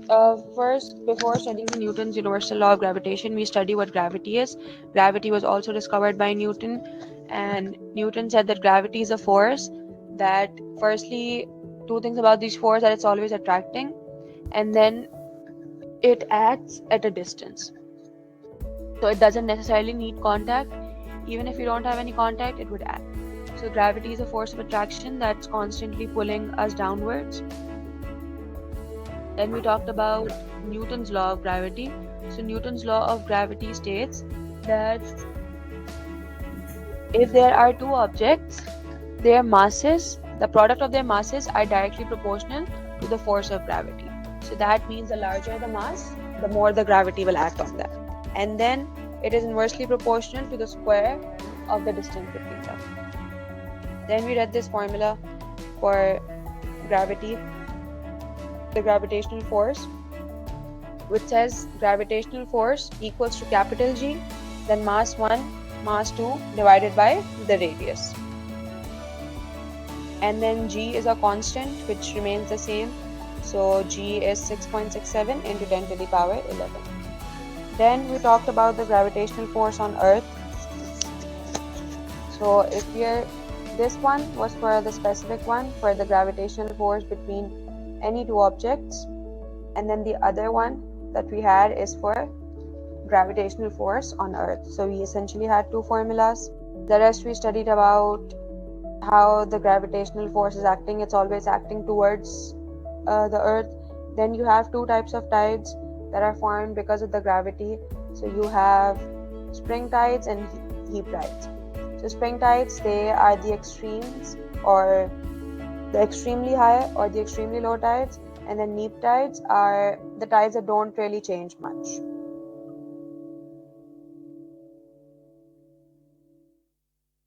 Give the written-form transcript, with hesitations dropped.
First, before studying Newton's universal law of gravitation, we study what gravity is. Gravity was also discovered by Newton, and Newton said that gravity is a force that, firstly, two things about this force, that it's always attracting, and then it acts at a distance. So it doesn't necessarily need contact. Even if you don't have any contact, it would act. So gravity is a force of attraction that's constantly pulling us downwards. Then we talked about Newton's law of gravity. So Newton's law of gravity states that if there are two objects, their masses, the product of their masses are directly proportional to the force of gravity. So that means the larger the mass, the more the gravity will act on them. And then it is inversely proportional to the square of the distance between them. Then we read this formula for gravity, the gravitational force, which says gravitational force equals to capital G, then mass 1, mass 2 divided by the radius. And then G is a constant which remains the same. So G is 6.67 into 10 to the power 11. Then we talked about the gravitational force on Earth. So this one was for the specific one for the gravitational force between any two objects, and then the other one that we had is for gravitational force on Earth. So we essentially had two formulas. The rest we studied about how the gravitational force is acting. It's always acting towards the Earth. Then you have two types of tides that are formed because of the gravity. So you have spring tides and heap tides. So spring tides, they are the extremes, or the extremely high or the extremely low tides, and then neap tides are the tides that don't really change much.